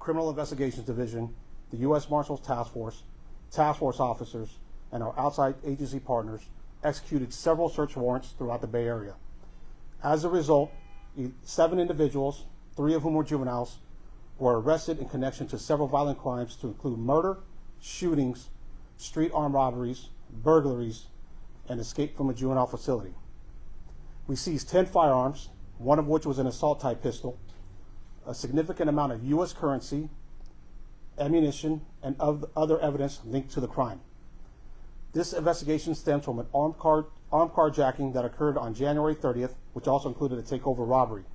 Criminal Investigations Division, the U.S. Marshals Task Force officers, and our outside agency partners executed several search warrants throughout the Bay Area. As a result, 7 individuals, 3 of whom were juveniles, were arrested in connection to several violent crimes to include murder, shootings, street armed robberies, burglaries, and escape from a juvenile facility. We seized 10 firearms, one of which was an assault-type pistol, a significant amount of U.S. currency, ammunition, and other evidence linked to the crime. This investigation stems from an armed carjacking that occurred on January 30th, which also included a takeover robbery.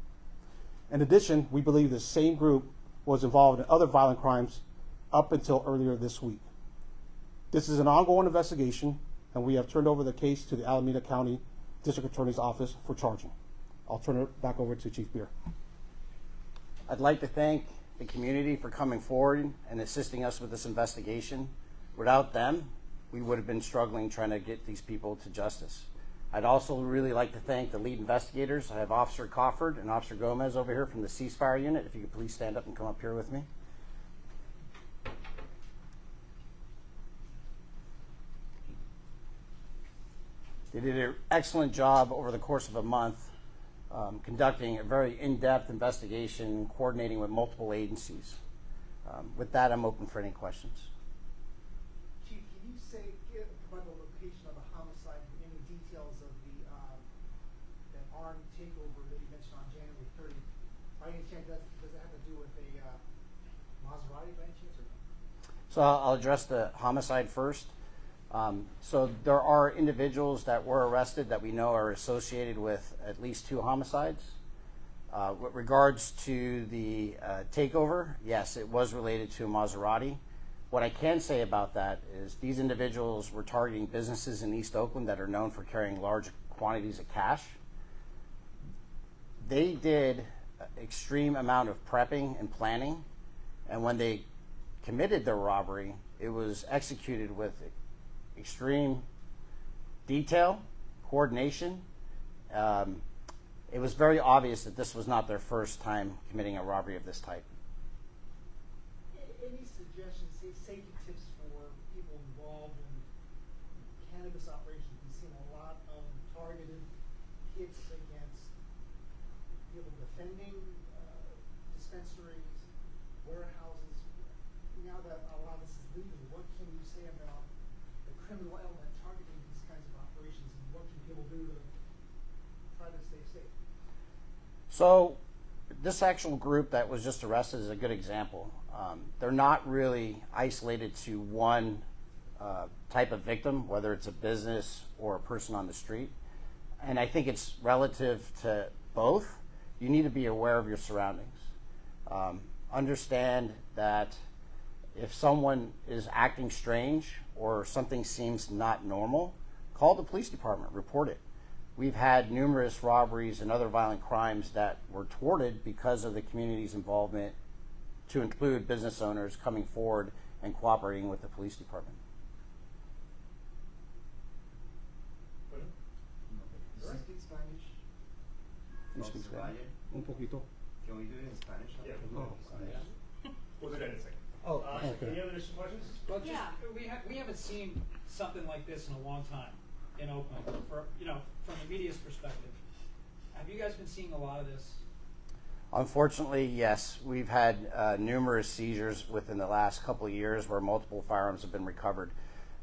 In addition, we believe the same group was involved in other violent crimes up until earlier this week. This is an ongoing investigation, and we have turned over the case to the Alameda County District Attorney's Office for charging. I'll turn it back over to Chief Beer. I'd like to thank the community for coming forward and assisting us with this investigation. Without them, we would have been struggling trying to get these people to justice. I'd also really like to thank the lead investigators. I have Officer Cofford and Officer Gomez over here from the Ceasefire Unit. If you could please stand up and come up here with me. They did an excellent job over the course of a month conducting a very in-depth investigation, coordinating with multiple agencies. With that, I'm open for any questions. Chief, can you provide the location of the homicide and any details of that armed takeover that you mentioned on January 30th? By any chance, does it have to do with a Maserati by any chance or no? So I'll address the homicide first. So there are individuals that were arrested that we know are associated with at least 2 homicides. With regards to the takeover, yes, it was related to a Maserati. What I can say about that is these individuals were targeting businesses in East Oakland that are known for carrying large quantities of cash. They did an extreme amount of prepping and planning, and when they committed their robbery, it was executed with extreme detail, coordination. It was very obvious that this was not their first time committing a robbery of this type. Any suggestions, safety tips for people involved in cannabis operations? We've seen a lot of targeted hits against people defending dispensaries, warehouses. Now that a lot of this is legal, what can you say about the criminal element targeting these kinds of operations, and what can people do to try to stay safe? So this actual group that was just arrested is a good example. They're not really isolated to one type of victim, whether it's a business or a person on the street. And I think it's relative to both. You need to be aware of your surroundings. Understand that if someone is acting strange or something seems not normal, call the police department, report it. We've had numerous robberies and other violent crimes that were thwarted because of the community's involvement, to include business owners coming forward and cooperating with the police department. Do I speak Spanish? You speak Spanish? Un poquito. Can we do it in Spanish? Yeah. Oh. We'll do that in a second. Oh, okay. Any other additional questions? Well, we haven't seen something like this in a long time in Oakland. From the media's perspective, have you guys been seeing a lot of this? Unfortunately, yes. We've had numerous seizures within the last couple of years where multiple firearms have been recovered.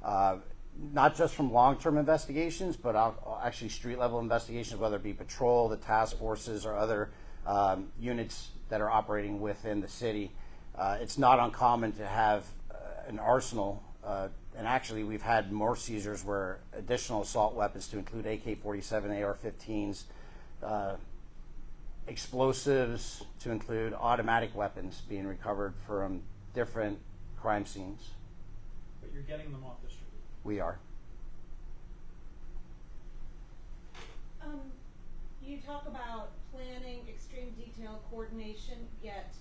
Not just from long-term investigations, but actually street-level investigations, whether it be patrol, the task forces, or other units that are operating within the city. It's not uncommon to have an arsenal, and actually we've had more seizures where additional assault weapons, to include AK-47, AR-15s, explosives, to include automatic weapons being recovered from different crime scenes. But you're getting them off the street. We are. You talk about planning, extreme detail, coordination, yet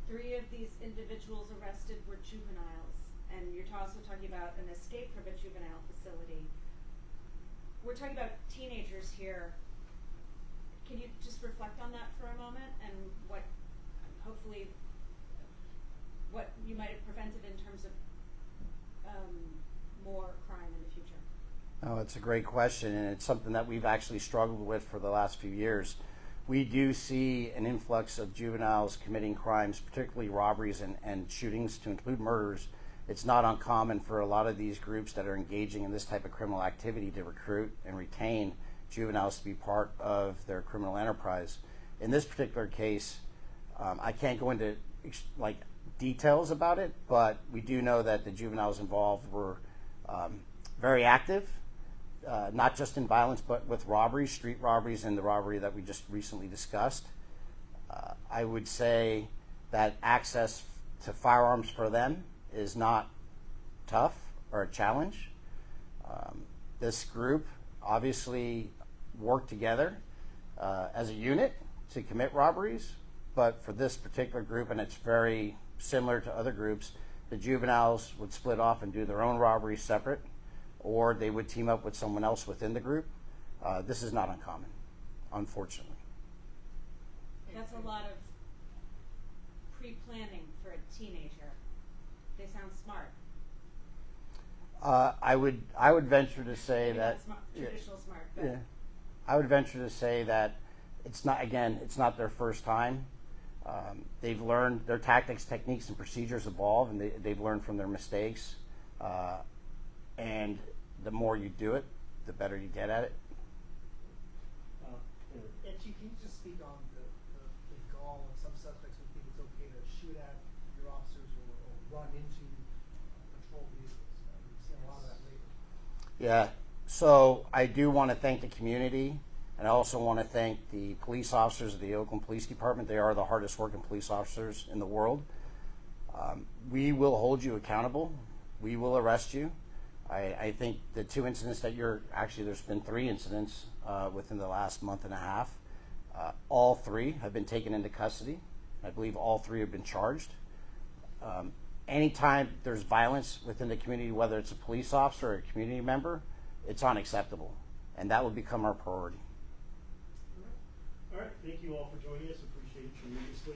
3 of these individuals arrested were juveniles, and you're also talking about an escape from a juvenile facility. We're talking about teenagers here. Can you just reflect on that for a moment, and what hopefully Oh, it's a great question, and it's something that we've actually struggled with for the last few years. We do see an influx of juveniles committing crimes, particularly robberies and shootings, to include murders. It's not uncommon for a lot of these groups that are engaging in this type of criminal activity to recruit and retain juveniles to be part of their criminal enterprise. In this particular case, I can't go into details about it, but we do know that the juveniles involved were very active, not just in violence, but with robberies, street robberies, and the robbery that we just recently discussed. I would say that access to firearms for them is not tough or a challenge. This group obviously worked together as a unit to commit robberies, but for this particular group, and it's very similar to other groups, the juveniles would split off and do their own robberies separate, or they would team up with someone else within the group. This is not uncommon, unfortunately. That's a lot of pre-planning for a teenager. They sound smart. I would venture to say Maybe that not smart, traditional smart, but yeah, I would venture to say that it's not their first time. They've learned their tactics, techniques, and procedures evolve, and they've learned from their mistakes. And the more you do it, the better you get at it. And Chief, can you just speak on the gall of some suspects who think it's okay to shoot at your officers or run into patrol vehicles? We've seen a lot of that lately. Yeah, so I do want to thank the community, and I also want to thank the police officers of the Oakland Police Department. They are the hardest working police officers in the world. We will hold you accountable. We will arrest you. I think the two incidents that there's been 3 incidents within the last month and a half. All 3 have been taken into custody. I believe all 3 have been charged. Anytime there's violence within the community, whether it's a police officer or a community member, it's unacceptable, and that will become our priority. All right. Thank you all for joining us. Appreciate it tremendously.